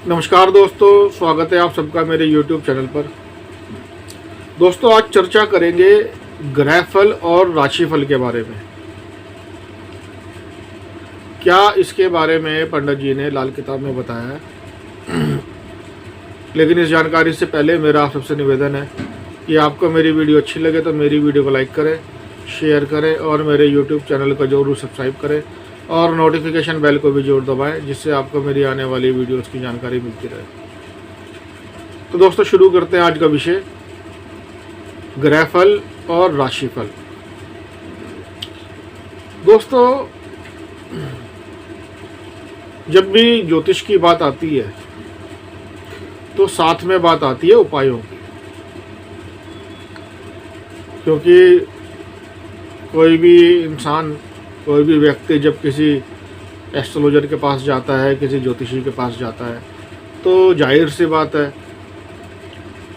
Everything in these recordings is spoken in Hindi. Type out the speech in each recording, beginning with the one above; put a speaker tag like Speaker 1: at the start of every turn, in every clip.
Speaker 1: नमस्कार दोस्तों, स्वागत है आप सबका मेरे YouTube चैनल पर। दोस्तों, आज चर्चा करेंगे ग्रहफल और राशिफल के बारे में। क्या इसके बारे में पंडित जी ने लाल किताब में बताया है। लेकिन इस जानकारी से पहले मेरा आप सबसे निवेदन है कि आपको मेरी वीडियो अच्छी लगे तो मेरी वीडियो को लाइक करें, शेयर करें और मेरे YouTube चैनल को जरूर सब्सक्राइब करें और नोटिफिकेशन बेल को भी जरूर दबाएं, जिससे आपको मेरी आने वाली वीडियोस की जानकारी मिलती रहे। तो दोस्तों, शुरू करते हैं आज का विषय, ग्रहफल और राशिफल। दोस्तों, जब भी ज्योतिष की बात आती है तो साथ में बात आती है उपायों की, क्योंकि कोई भी इंसान, कोई भी व्यक्ति जब किसी एस्ट्रोलॉजर के पास जाता है, किसी ज्योतिषी के पास जाता है, तो जाहिर सी बात है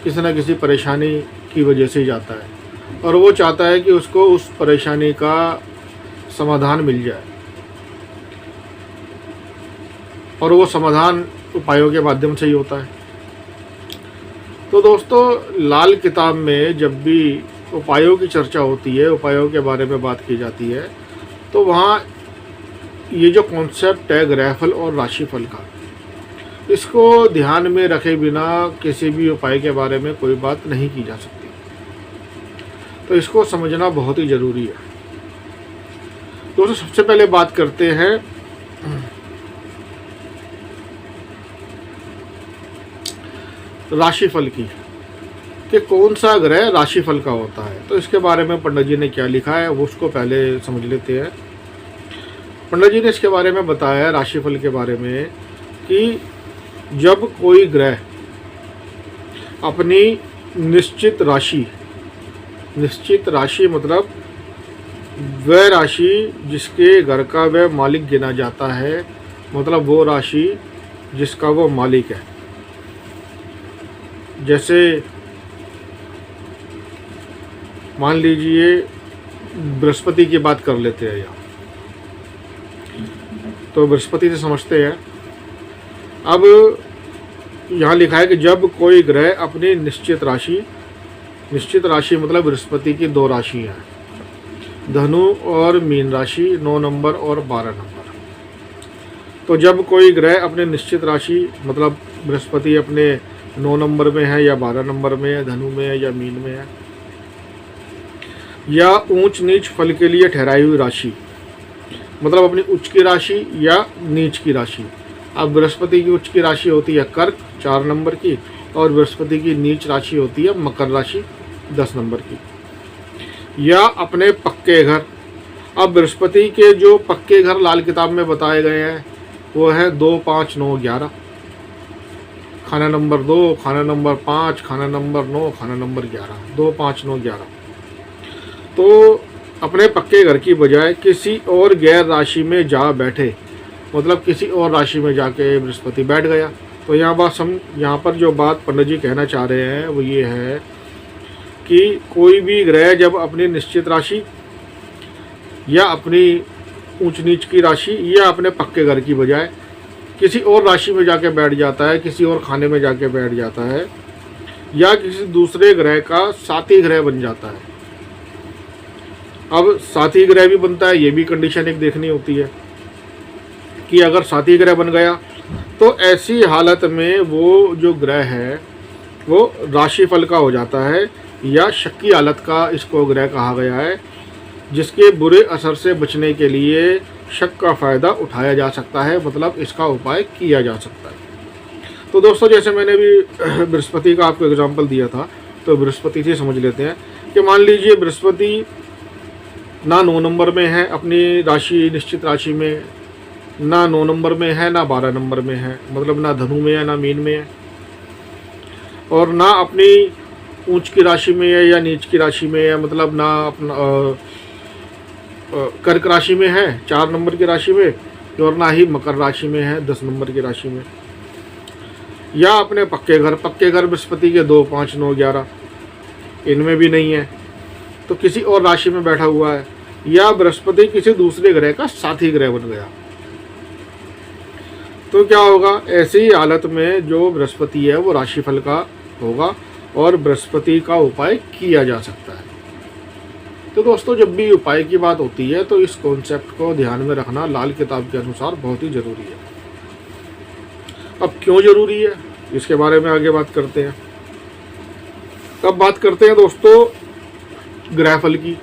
Speaker 1: किसी न किसी परेशानी की वजह से जाता है और वो चाहता है कि उसको उस परेशानी का समाधान मिल जाए, और वो समाधान उपायों के माध्यम से ही होता है। तो दोस्तों, लाल किताब में जब भी उपायों की चर्चा होती है, उपायों के बारे में बात की जाती है, तो वहाँ ये जो कॉन्सेप्ट है ग्रहफल और राशिफल का, इसको ध्यान में रखे बिना किसी भी उपाय के बारे में कोई बात नहीं की जा सकती। तो इसको समझना बहुत ही ज़रूरी है। दोस्तों, सबसे पहले बात करते हैं राशिफल की, कि कौन सा ग्रह राशिफल का होता है। तो इसके बारे में पंडित जी ने क्या लिखा है वो उसको पहले समझ लेते हैं। पंडित जी ने इसके बारे में बताया है, राशिफल के बारे में, कि जब कोई ग्रह अपनी निश्चित राशि मतलब वह राशि जिसके घर का वह मालिक गिना जाता है, मतलब वो राशि जिसका वो मालिक है। जैसे मान लीजिए बृहस्पति की बात कर लेते हैं यहाँ, तो बृहस्पति से समझते हैं। अब यहाँ लिखा है कि जब कोई ग्रह अपनी निश्चित राशि मतलब बृहस्पति की दो राशि हैं, धनु और मीन राशि, 9 नंबर और 12 नंबर। तो जब कोई ग्रह अपने निश्चित राशि मतलब बृहस्पति अपने 9 नंबर में है या 12 नंबर में है, धनु में है या मीन में है, या ऊंच नीच फल के लिए ठहराई हुई राशि मतलब अपनी उच्च की राशि या नीच की राशि। अब बृहस्पति की उच्च की राशि होती है कर्क 4 नंबर की, और बृहस्पति की नीच राशि होती है मकर राशि 10 नंबर की। या अपने पक्के घर, अब बृहस्पति के जो पक्के घर लाल किताब में बताए गए हैं वो है 2, 5, 9, 11, खाना नंबर 2, खाना नंबर 5, खाना नंबर 9, खाना नंबर 11, 2, 5, 9, 11। तो अपने पक्के घर की बजाय किसी और गैर राशि में जा बैठे, मतलब किसी और राशि में जाके बृहस्पति बैठ गया। तो यहाँ पर जो बात पंडित जी कहना चाह रहे हैं वो ये है कि कोई भी ग्रह जब अपनी निश्चित राशि या अपनी ऊंच नीच की राशि या अपने पक्के घर की बजाय किसी और राशि में जाके बैठ जाता है, किसी और खाने में जाके बैठ जाता है, या किसी दूसरे ग्रह का साथी ग्रह बन जाता है। अब साथी ग्रह भी बनता है, ये भी कंडीशन एक देखनी होती है कि अगर साथी ग्रह बन गया तो ऐसी हालत में वो जो ग्रह है वो राशिफल का हो जाता है, या शक्की हालत का इसको ग्रह कहा गया है, जिसके बुरे असर से बचने के लिए शक का फ़ायदा उठाया जा सकता है, मतलब इसका उपाय किया जा सकता है। तो दोस्तों, जैसे मैंने भी बृहस्पति का आपको एग्जाम्पल दिया था, तो बृहस्पति से समझ लेते हैं कि मान लीजिए बृहस्पति ना 9 नंबर में है अपनी राशि निश्चित राशि में, ना 9 नंबर में है ना 12 नंबर में है, मतलब ना धनु में है ना मीन में है, और ना अपनी ऊंच की राशि में है या नीच की राशि में है, मतलब ना अपना कर्क राशि में है 4 नंबर की राशि में, और ना ही मकर राशि में है 10 नंबर की राशि में, या अपने पक्के घर बृहस्पति के 2, 5, 9, 11 इनमें भी नहीं है, तो किसी और राशि में बैठा हुआ है, या बृहस्पति किसी दूसरे ग्रह का साथी ग्रह बन गया। तो क्या होगा, ऐसी हालत में जो बृहस्पति है वो राशिफल का होगा और बृहस्पति का उपाय किया जा सकता है। तो दोस्तों, जब भी उपाय की बात होती है तो इस कॉन्सेप्ट को ध्यान में रखना लाल किताब के अनुसार बहुत ही ज़रूरी है। अब क्यों ज़रूरी है इसके बारे में आगे बात करते हैं। अब बात करते हैं दोस्तों ग्रहफल की,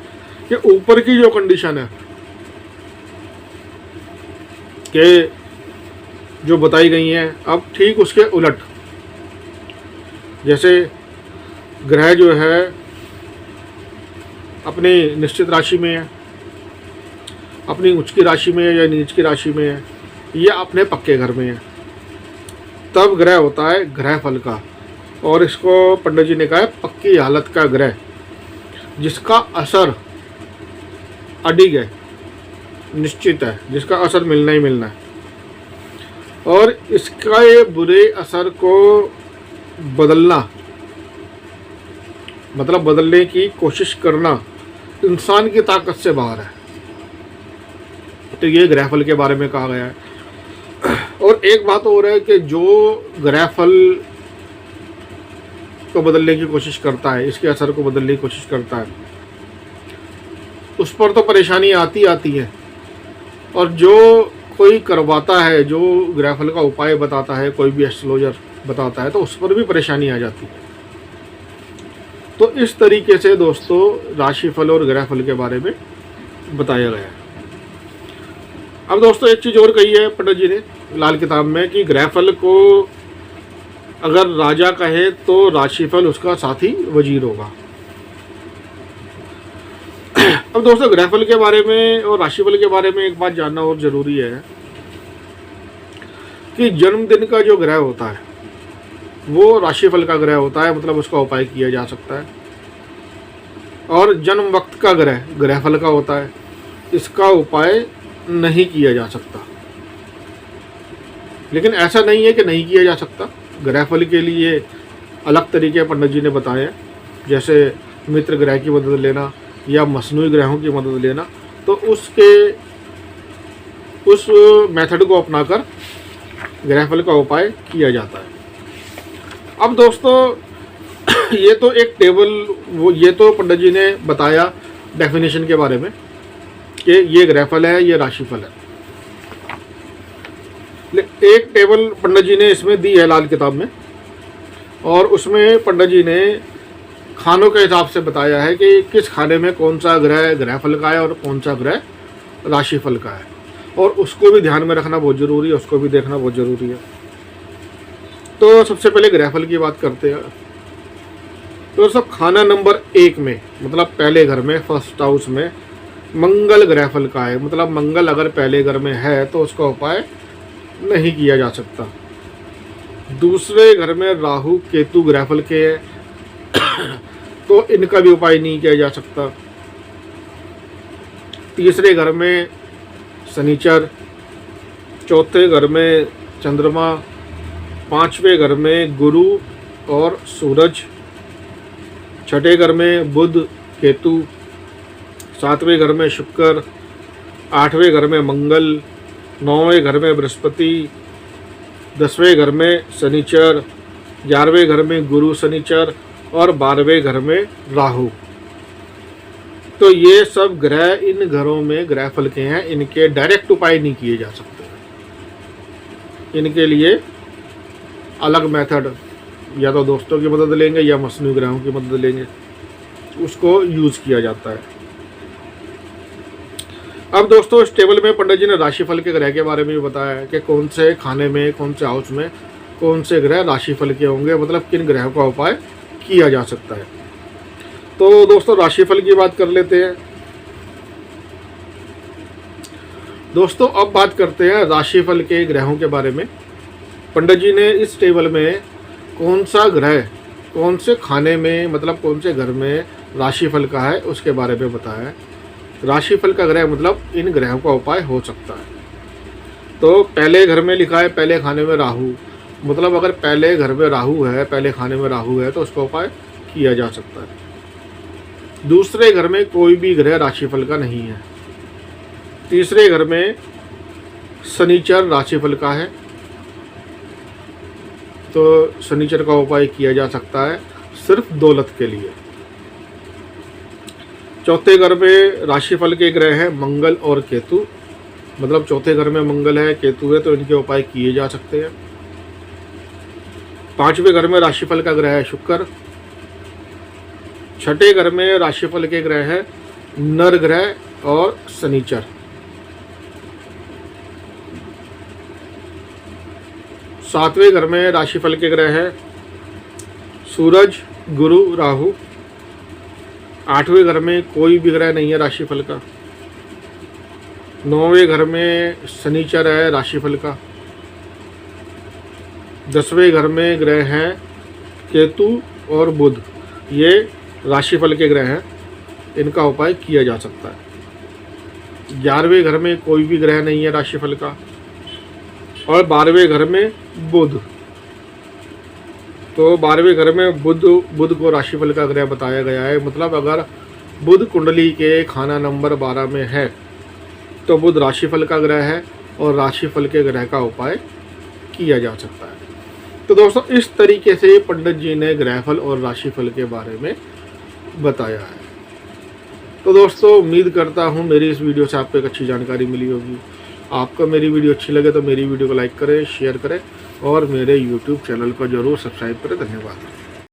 Speaker 1: कि ऊपर की जो कंडीशन है कि जो बताई गई हैं, अब ठीक उसके उलट, जैसे ग्रह जो है अपनी निश्चित राशि में है, अपनी उच्च की राशि में है या नीच की राशि में है, या अपने पक्के घर में है, तब ग्रह होता है ग्रह फल का। और इसको पंडित जी ने कहा है पक्की हालत का ग्रह, जिसका असर अडिग है, निश्चित है, जिसका असर मिलना ही मिलना है। और इसका ये बुरे असर को बदलना, मतलब बदलने की कोशिश करना, इंसान की ताकत से बाहर है। तो ये ग्रहफल के बारे में कहा गया है। और एक बात और है कि जो ग्रहफल को बदलने की कोशिश करता है, इसके असर को बदलने की कोशिश करता है, उस पर तो परेशानी आती है। और जो कोई करवाता है, जो ग्रहफल का उपाय बताता है, कोई भी एस्ट्रोलॉजर बताता है, तो उस पर भी परेशानी आ जाती है। तो इस तरीके से दोस्तों राशिफल और ग्रहफल के बारे में बताया गया है। अब दोस्तों एक चीज़ और कही है पंडित जी ने लाल किताब में, कि ग्रहफल को अगर राजा कहे तो राशिफल उसका साथी वजीर होगा। अब दोस्तों ग्रहफल के बारे में और राशिफल के बारे में एक बात जानना और ज़रूरी है कि जन्मदिन का जो ग्रह होता है वो राशिफल का ग्रह होता है, मतलब उसका उपाय किया जा सकता है। और जन्म वक्त का ग्रह ग्रहफल का होता है, इसका उपाय नहीं किया जा सकता। लेकिन ऐसा नहीं है कि नहीं किया जा सकता, ग्रहफल के लिए अलग तरीके पंडित जी ने बताए हैं, जैसे मित्र ग्रह की मदद लेना या मसनूई ग्रहों की मदद लेना। तो उस मेथड को अपनाकर ग्रहफल का उपाय किया जाता है। अब दोस्तों ये तो एक टेबल, ये तो पंडित जी ने बताया डेफिनेशन के बारे में कि ये ग्रहफल है, ये राशिफल है। एक टेबल पंडित जी ने इसमें दी है लाल किताब में, और उसमें पंडित जी ने खानों के हिसाब से बताया है कि किस खाने में कौन सा ग्रह ग्रहफल का है और कौन सा ग्रह राशिफल का है। और उसको भी ध्यान में रखना बहुत ज़रूरी है, उसको भी देखना बहुत ज़रूरी है। तो सबसे पहले ग्रहफल की बात करते हैं। तो सब खाना नंबर 1 में, मतलब पहले घर में, फर्स्ट हाउस में मंगल ग्रहफल का है, मतलब मंगल अगर पहले घर में है तो उसका उपाय नहीं किया जा सकता। दूसरे घर में राहु केतु ग्रहफल के है तो इनका भी उपाय नहीं किया जा सकता। तीसरे घर में शनिचर, चौथे घर में चंद्रमा, पांचवें घर में गुरु और सूरज, छठे घर में बुध केतु, सातवें घर में शुक्र, आठवें घर में मंगल, नौवें घर में बृहस्पति, 10वें घर में शनिचर, 11वें घर में गुरु शनिचर और 12वें घर में राहु। तो ये सब ग्रह इन घरों में ग्रहफल के हैं, इनके डायरेक्ट उपाय नहीं किए जा सकते। इनके लिए अलग मेथड, या तो दोस्तों की मदद लेंगे या मसनू ग्रहों की मदद लेंगे, उसको यूज़ किया जाता है। अब दोस्तों इस टेबल में पंडित जी ने राशिफल के ग्रह के बारे में भी बताया है कि कौन से खाने में, कौन से हाउस में कौन से ग्रह राशिफल के होंगे, मतलब किन ग्रहों का उपाय किया जा सकता है। तो दोस्तों राशिफल की बात कर लेते हैं। दोस्तों अब बात करते हैं राशिफल के ग्रहों के बारे में। पंडित जी ने इस टेबल में कौन सा ग्रह कौन से खाने में, मतलब कौन से घर में राशिफल का है उसके बारे में बताया है। राशिफल का ग्रह मतलब इन ग्रहों का उपाय हो सकता है। तो पहले घर में लिखा है पहले खाने में राहु, मतलब अगर पहले घर में राहु है, पहले खाने में राहु है तो उसका उपाय किया जा सकता है। दूसरे घर में कोई भी ग्रह राशिफल का नहीं है। तीसरे घर में शनिचर राशिफल का है तो शनिचर का उपाय किया जा सकता है सिर्फ दौलत के लिए। चौथे घर में राशिफल के ग्रह हैं मंगल और केतु, मतलब चौथे घर में मंगल है, केतु है, तो इनके उपाय किए जा सकते हैं। पांचवें घर में राशिफल का ग्रह है शुक्र। छठे घर में राशिफल के ग्रह है नर ग्रह और शनिचर। सातवें घर में राशिफल के ग्रह है सूरज, गुरु, राहु। आठवें घर में कोई भी ग्रह नहीं है राशिफल का। नौवें घर में शनिचर है राशिफल का। 10वें घर में ग्रह हैं केतु और बुध, ये राशिफल के ग्रह हैं, इनका उपाय किया जा सकता है। 11वें घर में कोई भी ग्रह नहीं है राशिफल का। और 12वें घर में बुध, तो 12वें घर में बुध को राशिफल का ग्रह बताया गया है। मतलब अगर बुध कुंडली के खाना नंबर 12 में है तो बुध राशिफल का ग्रह है और राशिफल के ग्रह का उपाय किया जा सकता है। तो दोस्तों इस तरीके से पंडित जी ने ग्रहफल और राशिफल के बारे में बताया है। तो दोस्तों उम्मीद करता हूँ मेरी इस वीडियो से आपको एक अच्छी जानकारी मिली होगी। आपको मेरी वीडियो अच्छी लगे तो मेरी वीडियो को लाइक करें, शेयर करें और मेरे YouTube चैनल को जरूर सब्सक्राइब करें। धन्यवाद।